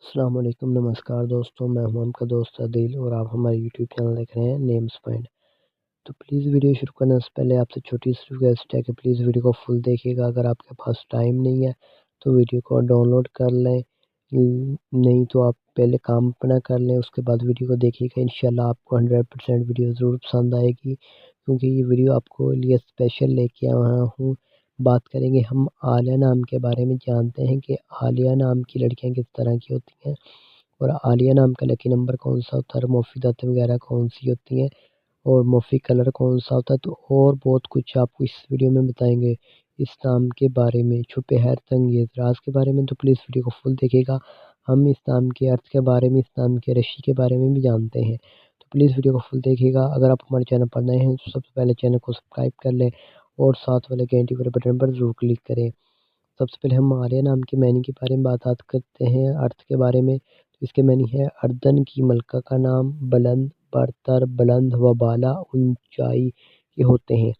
السلام علیکم، نمسکار دوستوں، میں ہوں آپ کا دوست عادل اور آپ ہمارے یوٹیوب چینل دیکھ رہے ہیں نیمز پوائنٹ۔ تو پلیز ویڈیو شروع کرنے سے پہلے آپ سے چھوٹی سی ریکویسٹ ہے کہ پلیز ویڈیو کو فل دیکھیے گا۔ اگر آپ کے پاس ٹائم نہیں ہے تو ویڈیو کو ڈاؤن لوڈ کر لیں، نہیں تو آپ پہلے کام اپنا کر لیں، اس کے بعد ویڈیو کو دیکھیے گا۔ انشاءاللہ آپ کو 100% ویڈیو ضرور پسند آئے گی، کیونکہ یہ ویڈیو آپ کو لیے اسپیشل لے کے آیا ہوں۔ بات کریں گے ہم عالیہ نام کے بارے میں۔ جانتے ہیں کہ عالیہ نام کی لڑکیاں کس طرح کی ہوتی ہیں اور عالیہ نام کا لکی نمبر کون سا ہوتا ہے، اور مفیدات وغیرہ کون سی ہوتی ہیں، اور مفید کلر کون سا ہوتا ہے، تو اور بہت کچھ آپ کو اس ویڈیو میں بتائیں گے اس نام کے بارے میں، چھپے حیرت انگیز راز کے بارے میں۔ تو پلیز ویڈیو کو فل دیکھیے گا۔ ہم اس نام کے ارتھ کے بارے میں، اس نام کے رشی کے بارے میں بھی جانتے ہیں، تو پلیز ویڈیو کو فل دیکھیے گا۔ اگر آپ ہمارے چینل پر نئے ہیں تو سب سے پہلے چینل کو سبسکرائب کر لیں اور ساتھ والے گھنٹی والے بٹن پر ضرور کلک کریں۔ سب سے پہلے ہم عالیہ نام کے معنی کے بارے میں بات کرتے ہیں، ارتھ کے بارے میں۔ اس کے معنی ہے اردن کی ملکہ کا نام، بلند، برتر، بلند و بالا، اونچائی کے ہوتے ہیں۔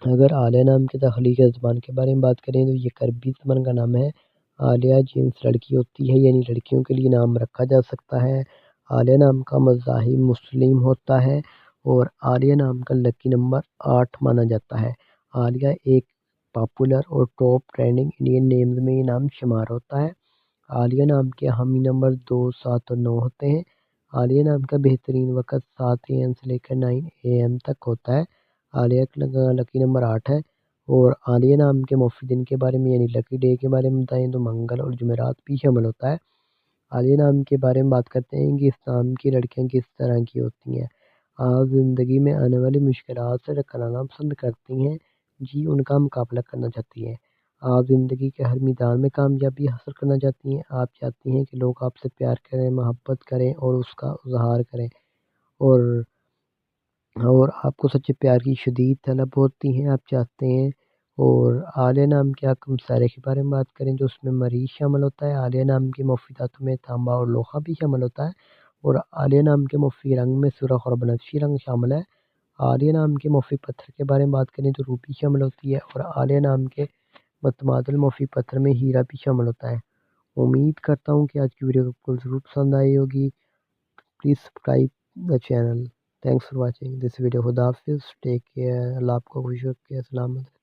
اگر عالیہ نام کے تخلیقی زبان کے بارے میں بات کریں تو یہ کربی زبان کا نام ہے۔ عالیہ جنس لڑکی ہوتی ہے، یعنی لڑکیوں کے لیے نام رکھا جا سکتا ہے۔ عالیہ نام کا مظاہر مسلم ہوتا ہے اور عالیہ نام کا لکی نمبر 8 مانا جاتا ہے۔ عالیہ ایک پاپولر اور ٹاپ ٹرینڈنگ انڈین نیمز میں یہ نام شمار ہوتا ہے۔ عالیہ نام کے حامی نمبر 2، 7 اور 9 ہوتے ہیں۔ عالیہ نام کا بہترین وقت 7 AM سے لے کر 9 AM تک ہوتا ہے۔ عالیہ کا لکی نمبر 8 ہے۔ اور عالیہ نام کے مفید دن کے بارے میں، یعنی لکی ڈے کے بارے میں بتائیں تو منگل اور جمعرات بھی شامل ہوتا ہے۔ عالیہ نام کے بارے میں بات کرتے ہیں کہ اس نام کی لڑکیاں کس طرح کی ہوتی ہیں۔ آپ زندگی میں آنے والی مشکلات سے ٹکرانا پسند کرتی ہیں، جی ان کا مقابلہ کرنا چاہتی ہیں۔ آپ زندگی کے ہر میدان میں کامیابی حاصل کرنا چاہتی ہیں۔ آپ چاہتی ہیں کہ لوگ آپ سے پیار کریں، محبت کریں اور اس کا اظہار کریں، اور آپ کو سچے پیار کی شدید طلب ہوتی ہیں، آپ چاہتے ہیں۔ اور عالیہ نام کے حق مسئلے کے بارے میں بات کریں تو اس میں مریض شامل ہوتا ہے۔ عالیہ نام کے مفیدات میں تانبا اور لوہا بھی شامل ہوتا ہے، اور عالیہ نام کے مفید رنگ میں سرخ اور بنفشی رنگ شامل ہے۔ عالیہ نام کے مفید پتھر کے بارے میں بات کریں تو روبی شامل ہوتی ہے، اور عالیہ نام کے متبادل مفید پتھر میں ہیرا بھی شامل ہوتا ہے۔ امید کرتا ہوں کہ آج کی ویڈیو آپ کو ضرور پسند آئی ہوگی۔ Please subscribe the channel. Thanks for watching this video. خدا حافظ، ٹیک کیئر، اللہ آپ کو خوش رکھے، سلامت۔